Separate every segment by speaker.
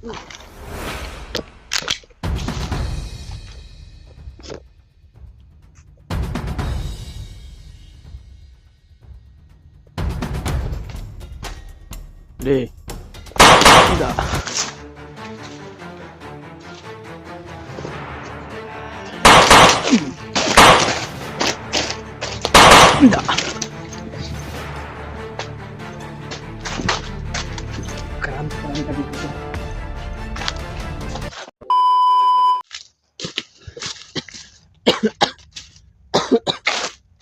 Speaker 1: Di. Tidak. Tidak. Karami ka dito.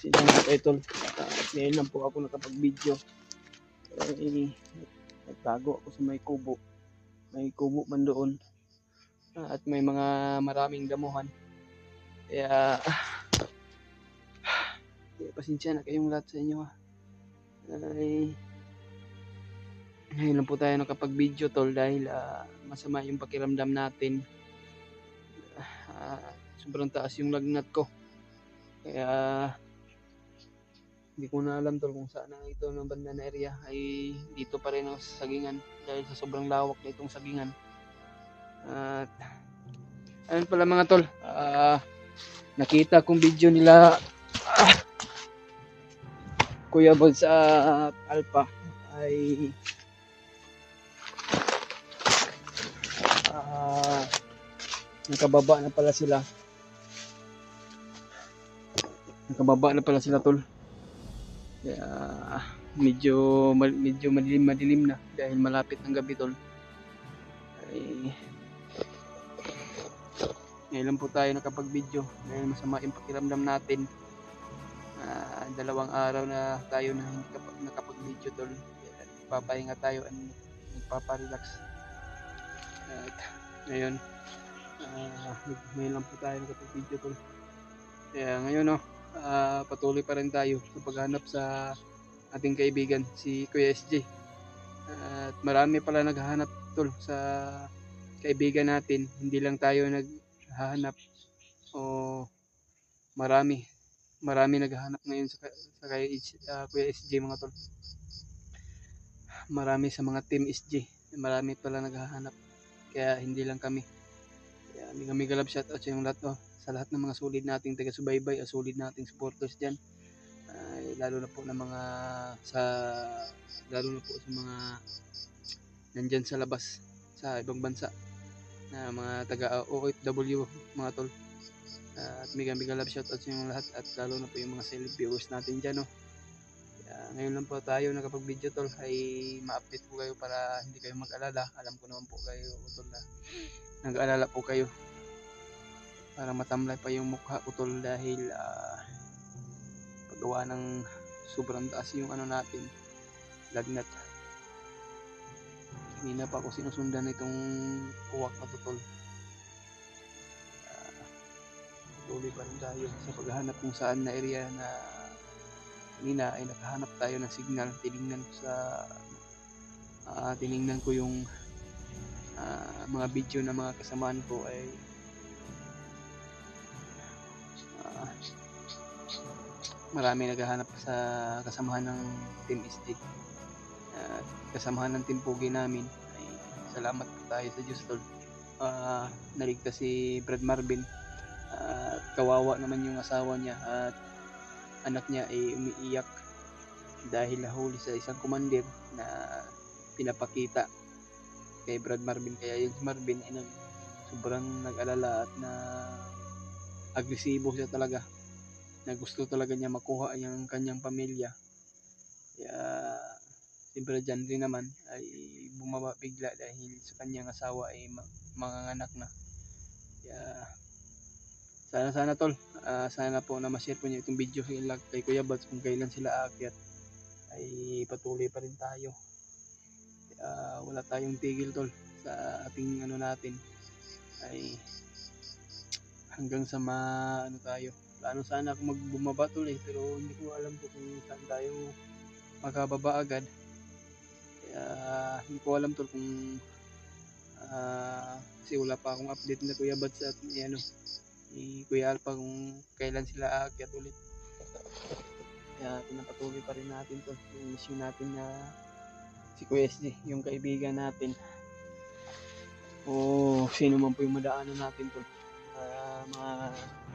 Speaker 1: Sino nga ito? Ngayon lang po ako nakapag-video. Nagtago ako sa may kubo. May kubo man doon. At may mga maraming damuhan. Kaya pasensya na kayong lahat sa inyo. Ay, ngayon lang po tayo nakapag-video tol dahil masama yung pakiramdam natin. Sobrang taas yung lagnat ko. Kaya hindi ko na alam tol kung saan na ito ng banda na area. Ay dito pa rin ako sa Sagingan dahil sa sobrang lawak na itong Sagingan. At ayun pala mga tol, nakita kong video nila Kuya Bod sa Alpha ay nakababa na pala sila. Nakababa na pala sila tol. Kaya medyo madilim na dahil malapit ng gabi tol. Ay ngayon lang po tayo nakapag-video dahil masama yung pakiramdam natin. 2 araw na tayo na hindi nakapag-video tol. Papahinga tayo at nagpaparelax. At ngayon lang po tayo nakapag-video tol. Kaya ngayon patuloy pa rin tayo sa paghanap sa ating kaibigan si Kuya SJ. At marami pala naghahanap tol sa kaibigan natin. Hindi lang tayo naghahanap o marami naghahanap ngayon sa Kuya SJ mga tol. Marami sa mga team SJ, marami pala naghahanap. Kaya hindi lang kami. Kaya mega love shout out sa yung lahat sa lahat ng mga solid nating taga-subaybay, solid nating supporters diyan. Lalo na po sa mga nandyan sa labas sa ibang bansa na mga taga OFW mga tol. At mega love shout out sa inyo lahat at lalo na po yung mga celeb viewers natin dyan ngayon lang po tayo nakapag-video tol ay ma-update po kayo para hindi kayo mag-alala. Alam ko naman po kayo tol na nag-alala po kayo para matamlay pa yung mukha ko tol dahil paggawa ng sobrang taas yung natin lagnat. Hindi na pa ako sinusundan itong uwak na tol. Tuloy pa rin tayo sa paghahanap kung saan na area na kanina ay nakahanap tayo ng signal. Tiningnan ko yung mga video ng mga kasamaan ko ay marami naghahanap sa kasamahan ng Team SJ. Kasamahan ng Team Pogi namin ay salamat po tayo sa Diyos tol. Naligtas si Brad Marvin. Kawawa naman yung asawa niya at anak niya ay umiiyak dahil nahuli sa isang commander na pinapakita kay Brad Marvin. Kaya yung Marvin ay sobrang nag-alala at na agresibo siya talaga, na gusto talaga niya makuha yung kanyang pamilya. Kaya si Brad Jan rin naman ay bumaba bigla dahil sa kanyang asawa ay manganganak na. Kaya sana tol, sana po na ma-share po niyo itong video kay Kuya Bats kung kailan sila aakyat ay patuloy pa rin tayo. Wala tayong tigil tol sa ating natin ay hanggang sa tayo. Plano sana akong magbumaba tol pero hindi ko alam po kung saan tayo makababa agad. Kaya hindi ko alam tol kung kasi wala pa akong update na Kuya Bats at ni Kuya Alpha kung kailan sila aakyat ulit. Kaya pinapatuloy pa rin natin to yung mission natin na si Kuya SJ, yung kaibigan natin. o sino man po yung madaanan natin tol, mga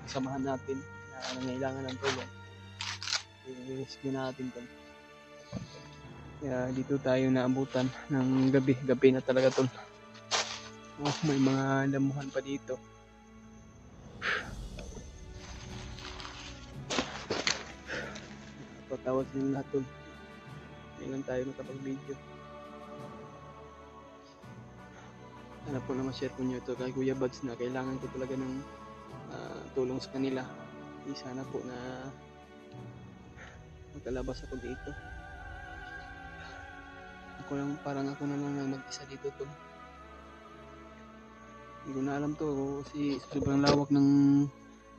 Speaker 1: kasamahan natin na nangailangan ng tulong, i-rescue natin tol. Kaya dito tayo naabutan ng gabi na talaga tol. May mga damuhan pa dito. Patawad ng lahat tol. Ngayon lang tayo nakapag-video. Sana po na ma-share ko nyo ito kay Kuya Buds na kailangan ko talaga ng tulong sa kanila. Sana po na magkalabas ako dito. Ako na lang mag-isa dito tol. Hindi ko na alam to kasi sobrang lawak ng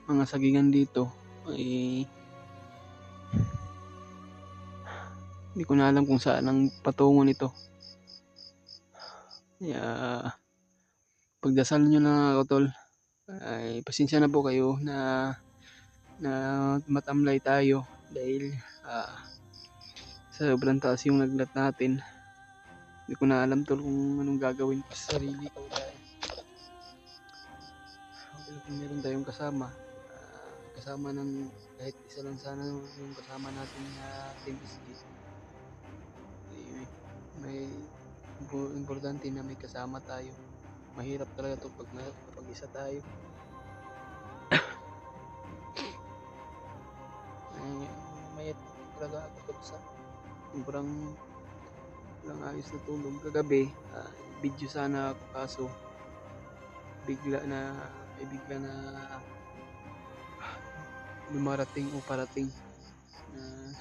Speaker 1: mga sagingan dito. Hindi ko na alam kung saan ang patungo nito. Kaya pagdasal nyo na ako tol. Ay pasensya na po kayo na matamlay tayo dahil sobrang taas yung naglat natin. Hindi ko na alam tol kung anong gagawin ko sa sarili ko dahil kung meron tayong kasama ng kahit isa lang sana yung kasama natin na Team SG. May importante na may kasama tayo. Mahirap talaga to kapag isa tayo. Mayat talaga ako sa sobrang lang ayos na tulog kagabi. Video sana ako kaso bigla na dumarating o parating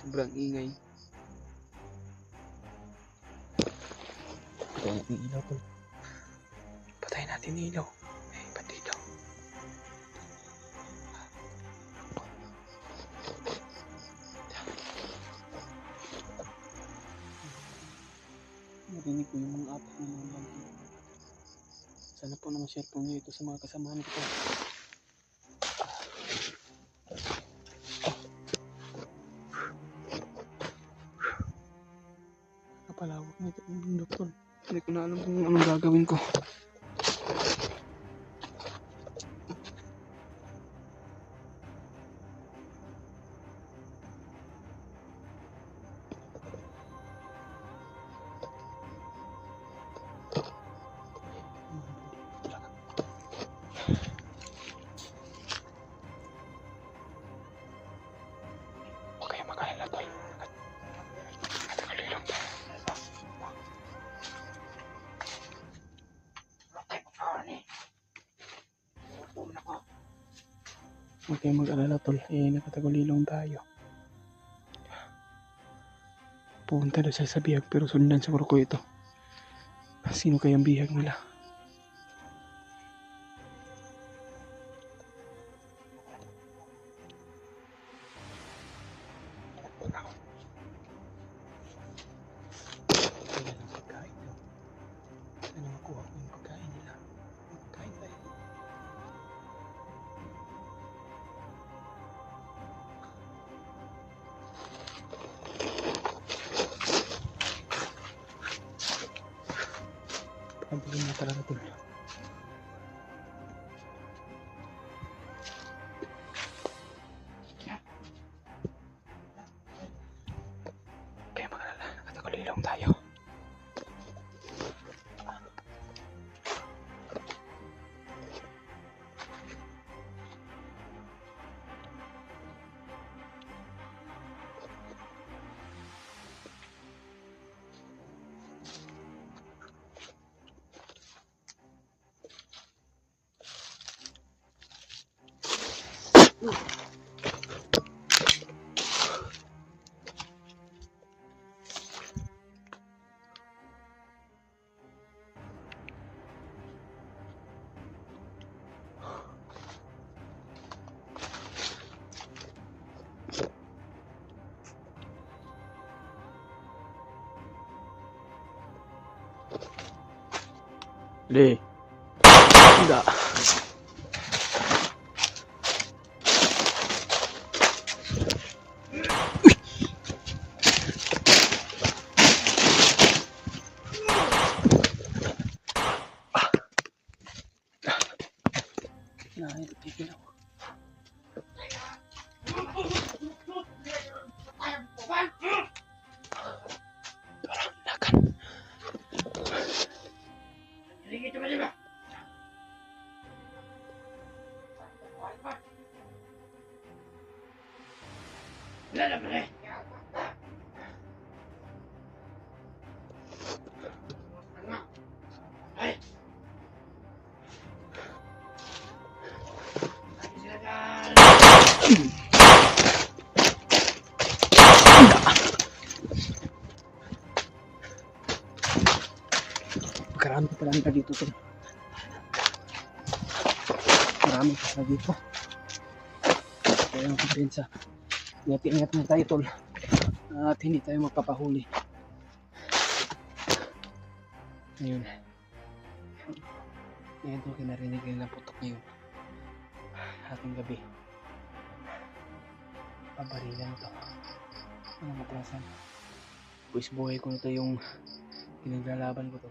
Speaker 1: sobrang ingay. Patayin natin ilaw tol. Patayin natin ilaw. Ba't ilaw? Narinig ko yung mga apat na mga bagay. Sana po na ma-share po nyo ito sa mga kasamahan ko. Napalawak na ito ang bundok tol. Hindi ko na alam kung anong gagawin ko. Okay, makalala tol. Huwag kayong mag-alala tol, nakatagulilong tayo. Pupunta na siya sa bihag pero sundan siguro ko ito. Sino kayang bihag nila? Kaya ng pagkain daw. Sana makuha ko yung pagkain nila. Pagkain tayo. Pagkain na talaga tol. Kaya magalala, nakatagulilong tayo. Le. Enggak. Tignan ako. Nakan. Marami pa lang dito tol. Marami pa dito. Kaya ang kumpensa. Ingat-ingat na tayo tol. At hindi tayo magpapahuli. Ayun. Ngayon tol, kinarinig nila putok ngayon. Ating gabi. Pabarilan to. Ano matrasan? Buwis buhay ko na to yung pinaglalaban ko to.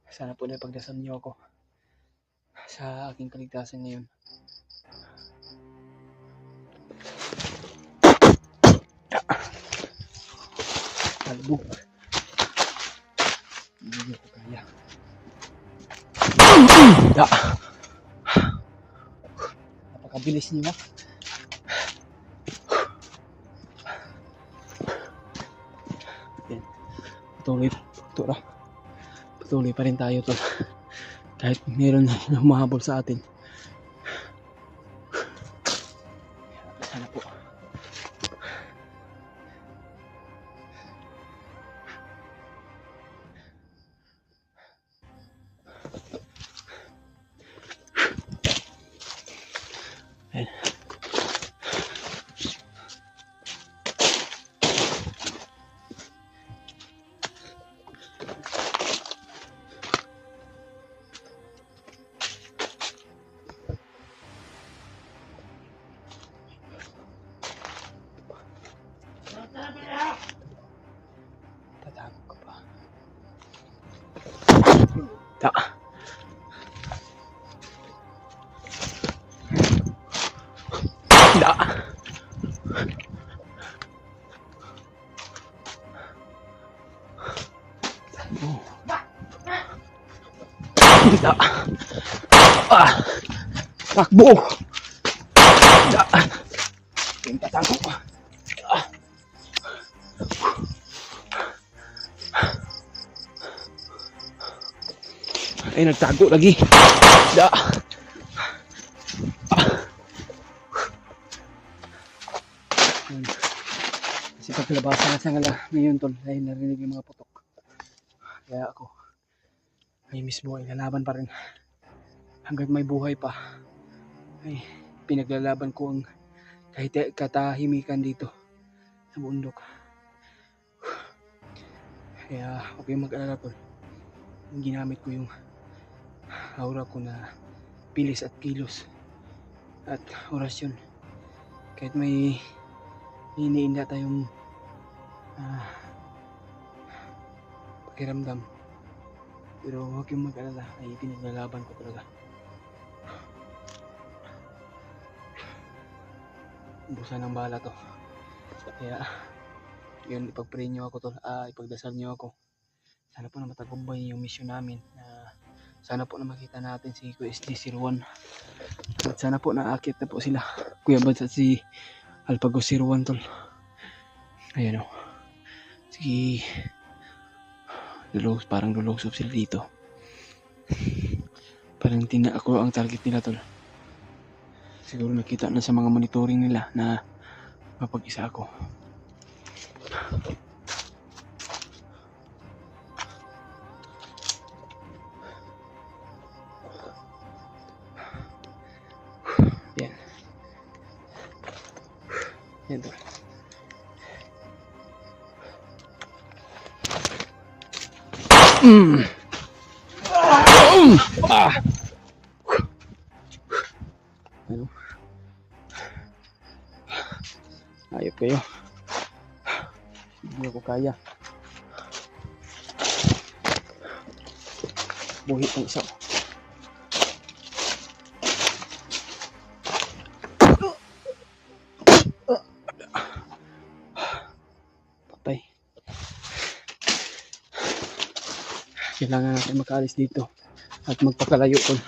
Speaker 1: Sana po na pagdasal niyo ako sa aking kaligtasan ngayon. Talbog. Hindi ko kaya. Napakabilis niyo. Yan. Patuloy pa rin tayo to. Kahit meron na humahabol sa atin. Sana po. Ayan. Tatago ka pa. Da. Da. Oh. Da. Ah. Takbo. Da. Yung tatago ka. Ah. Ay, nagtago lagi. Da. Kasi paglabasan na sa ngayon tol, ay narinig yung mga putok. Kaya ako, ay mismo ay lalaban pa rin. Hanggang may buhay pa, ay pinaglalaban ko ang kahit katahimikan dito sa bundok. Kaya huwag kayong mag-alala tol. Ginamit ko yung aura ko na bilis at kilos at orasyon. Kahit may iniinda tayong pakiramdam, pero huwag yung mag-alala, ay pinaglalaban ko talaga. Ubusan ng bala to. Kaya yun, ipag-pray nyo ako tol, ipagdasal nyo ako. Sana po na matagumpay yung mission namin. Sana po na makita natin si Kuya SD01. At sana po naakit na po sila Kuya Bads at si Alpagos 01 tol. Ayan o. Sige. Parang lulusop sila dito. Parang ako ang target nila tol. Siguro nakita na sa mga monitoring nila na mapag-isa ako. Yan. Yan tol. Ano? Ayop kayo. Hindi ako kaya. Buhi ang isa. Kailangan natin makaalis dito at magpakalayo tol.